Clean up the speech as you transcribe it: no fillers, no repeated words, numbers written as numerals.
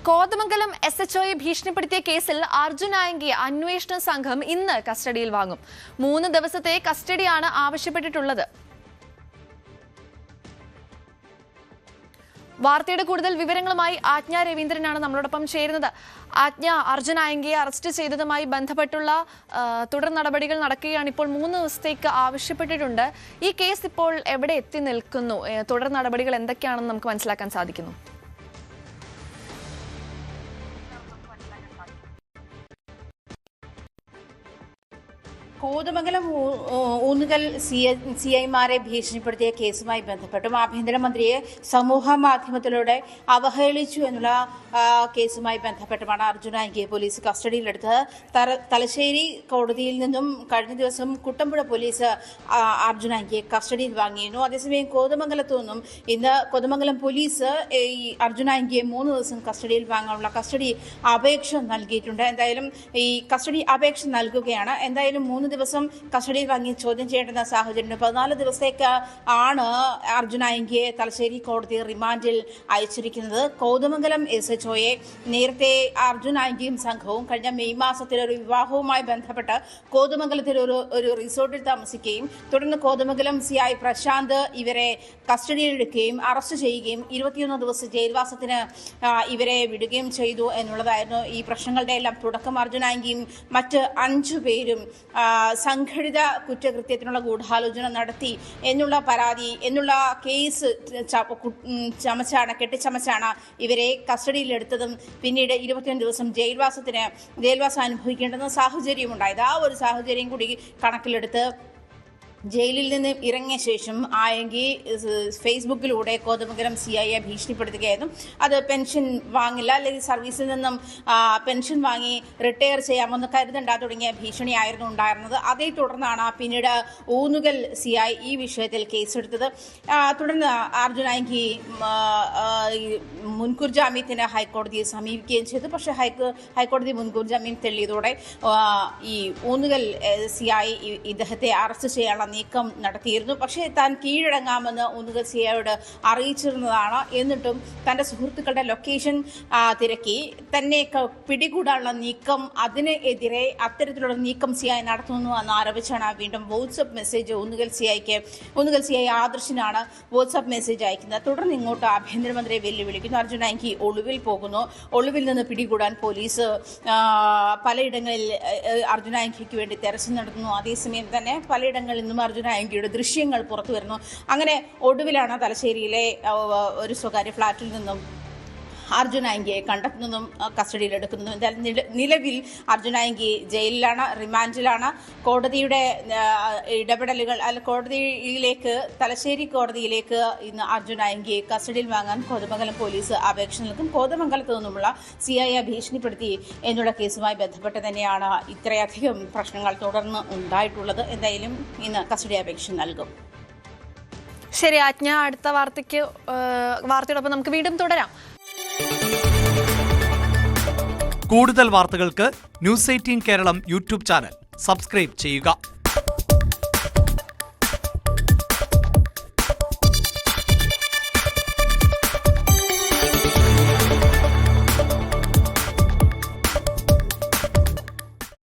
കോതമംഗലം SHOയെ ഭീഷണിപ്പെടുത്തിയ കേസിൽ അർജുൻ ആയങ്കിയെ അന്വേഷണ സംഘം ഇന്ന് കസ്റ്റഡിയിൽ വാങ്ങും. 3 ദിവസത്തെ കസ്റ്റഡിയാണ് ആവശ്യപ്പെട്ടിട്ടുള്ളത്. വാർത്തയുടെ കൂടുതൽ വിവരങ്ങളുമായി ആജ്ഞ രവീന്ദ്രനാണ് നമ്മളോടൊപ്പം ചേരുന്നത്. ആജ്ഞ, അർജുൻ ആയങ്കിയെ അറസ്റ്റ് ചെയ്തതുമായി ബന്ധപ്പെട്ടുള്ള തുടർ നടപടികൾ നടക്കുകയാണ്. ഇപ്പോൾ 3 ദിവസത്തേക്ക് ആവശ്യപ്പെട്ടിട്ടുണ്ട്. ഈ കേസ് ഇപ്പോൾ എവിടെ എത്തി നിൽക്കുന്നു? തുടർ നടപടികൾ എന്തൊക്കെയാണെന്ന് നമുക്ക് മനസ്സിലാക്കാൻ സാധിക്കുന്നു? കോതമംഗലം ഊന്നുകൽ CIമാരെ ഭീഷണിപ്പെടുത്തിയ കേസുമായി ബന്ധപ്പെട്ടും ആഭ്യന്തരമന്ത്രിയെ സമൂഹ മാധ്യമത്തിലൂടെ അവഹേളിച്ചു എന്നുള്ള കേസുമായി ബന്ധപ്പെട്ടുമാണ് അർജുൻ ആയങ്കിയെ പോലീസ് കസ്റ്റഡിയിലെടുത്തത്. തലശ്ശേരി കോടതിയിൽ നിന്നും കഴിഞ്ഞ ദിവസം കുട്ടമ്പുഴ പോലീസ് അർജുൻ ആയങ്കിയെ കസ്റ്റഡിയിൽ വാങ്ങിയിരുന്നു. അതേസമയം കോതമംഗലത്തു നിന്നും ഇന്ന് കോതമംഗലം പോലീസ് ഈ അർജുൻ ആയങ്കിയെ 3 ദിവസം കസ്റ്റഡിയിൽ വാങ്ങാനുള്ള കസ്റ്റഡി അപേക്ഷ നൽകിയിട്ടുണ്ട്. എന്തായാലും ഈ കസ്റ്റഡി അപേക്ഷ നൽകുകയാണ്. എന്തായാലും 3 ദിവസം കസ്റ്റഡിയിൽ വാങ്ങി ചോദ്യം ചെയ്യേണ്ടുന്ന സാഹചര്യം. 14 ദിവസത്തേക്ക് ആണ് അർജുൻ ആയങ്കിയെ തലശ്ശേരി കോടതി റിമാൻഡിൽ അയച്ചിരിക്കുന്നത്. കോതമംഗലം SHOയെ നേരത്തെ അർജുൻ ആയങ്കിയും സംഘവും കഴിഞ്ഞ മെയ് മാസത്തിൽ ഒരു വിവാഹവുമായി ബന്ധപ്പെട്ട് കോതമംഗലത്തിൽ ഒരു റിസോർട്ടിൽ താമസിക്കുകയും തുടർന്ന് കോതമംഗലം CI പ്രശാന്ത് ഇവരെ കസ്റ്റഡിയിലെടുക്കുകയും അറസ്റ്റ് ചെയ്യുകയും 21 ദിവസം ജയിൽവാസത്തിന് ഇവരെ വിടുകയും ചെയ്തു എന്നുള്ളതായിരുന്നു ഈ പ്രശ്നങ്ങളുടെ എല്ലാം തുടക്കം. അർജുൻ ആയങ്കിയും മറ്റ് 5 പേരും സംഘടിത കുറ്റകൃത്യത്തിനുള്ള ഗൂഢാലോചന നടത്തി എന്നുള്ള പരാതി എന്നുള്ള കേസ് കെട്ടിച്ചമച്ചാണ് ഇവരെ കസ്റ്റഡിയിലെടുത്തതും പിന്നീട് 21 ദിവസം ജയിൽവാസം അനുഭവിക്കേണ്ടുന്ന സാഹചര്യം ഉണ്ടായത്. ആ ഒരു സാഹചര്യം കൂടി കണക്കിലെടുത്ത് ജയിലിൽ നിന്ന് ഇറങ്ങിയ ശേഷം ആയങ്കി ഫേസ്ബുക്കിലൂടെ കോതമംഗലം CIയെ ഭീഷണിപ്പെടുത്തുകയായിരുന്നു. അത് പെൻഷൻ വാങ്ങില്ല, അല്ലെങ്കിൽ സർവീസിൽ നിന്നും പെൻഷൻ വാങ്ങി റിട്ടയർ ചെയ്യാമെന്ന് കരുതണ്ട തുടങ്ങിയ ഭീഷണിയായിരുന്നു ഉണ്ടായിരുന്നത്. അതേ തുടർന്നാണ് പിന്നീട് ഊന്നുകൽ CI ഈ വിഷയത്തിൽ കേസെടുത്തത്. തുടർന്ന് അർജുൻ ആയങ്കി മുൻകൂർ ജാമ്യത്തിന് ഹൈക്കോടതിയെ സമീപിക്കുകയും ചെയ്തു. പക്ഷേ ഹൈക്കോടതി മുൻകൂർ ജാമ്യം തെളിയതോടെ ഈ ഊന്നുകൽ CI ഇദ്ദേഹത്തെ അറസ്റ്റ് ചെയ്യാനുള്ള നീക്കം നടത്തിയിരുന്നു. പക്ഷേ താൻ കീഴടങ്ങാമെന്ന് ഊന്നുകൽ CIയോട് അറിയിച്ചിരുന്നതാണ്. എന്നിട്ടും തൻ്റെ സുഹൃത്തുക്കളുടെ ലൊക്കേഷൻ തിരക്കി തന്നെ പിടികൂടാനുള്ള നീക്കം, അതിനെതിരെ അത്തരത്തിലുള്ള നീക്കം CI നടത്തുന്നു എന്ന് ആരോപിച്ചാണ് വീണ്ടും വാട്സ്ആപ്പ് മെസ്സേജ് ഊന്നുകൽ CI ആദർശിനാണ് വാട്സ്ആപ്പ് മെസ്സേജ് അയക്കുന്നത്. തുടർന്ന് ഇങ്ങോട്ട് ആഭ്യന്തരമന്ത്രിയെ വെല്ലുവിളിക്കുന്നു. അർജുൻ ആയങ്കി ഒളിവിൽ പോകുന്നു. ഒളിവിൽ നിന്ന് പിടികൂടാൻ പോലീസ് പലയിടങ്ങളിൽ അർജുൻ ആയങ്കിക്ക് വേണ്ടി തെരച്ചിൽ നടത്തുന്നു. അതേസമയം തന്നെ പലയിടങ്ങളിൽ നിന്നും അർജുൻ ആയങ്കിയുടെ ദൃശ്യങ്ങൾ പുറത്തു വരുന്നു. അങ്ങനെ ഒടുവിലാണ് തലശ്ശേരിയിലെ ഒരു സ്വകാര്യ ഫ്ളാറ്റിൽ നിന്നും അർജുൻ ആയങ്കിയെ കണ്ടെത്തുന്നതും കസ്റ്റഡിയിലെടുക്കുന്നതും. എന്തായാലും നിലവിൽ അർജുൻ ആയങ്കി ജയിലിലാണ്, റിമാൻഡിലാണ്. കോടതിയുടെ ഇടപെടലുകൾ തലശ്ശേരി കോടതിയിലേക്ക് ഇന്ന് അർജുൻ ആയങ്കിയെ കസ്റ്റഡിയിൽ വാങ്ങാൻ കോതമംഗലം പോലീസ് അപേക്ഷ നൽകും. കോതമംഗലത്ത് നിന്നുമുള്ള CIയെ ഭീഷണിപ്പെടുത്തി എന്നുള്ള കേസുമായി ബന്ധപ്പെട്ട് തന്നെയാണ് ഇത്രയധികം പ്രശ്നങ്ങൾ തുടർന്ന് ഉണ്ടായിട്ടുള്ളത്. എന്തായാലും ഇന്ന് കസ്റ്റഡി അപേക്ഷ നൽകും. ശരി ആജ്ഞ, അടുത്ത വാർത്തയോടൊപ്പം നമുക്ക് വീണ്ടും തുടരാം. കൂടുതൽ വാർത്തകൾക്ക് News 18 Keralam YouTube channel subscribe ചെയ്യുക.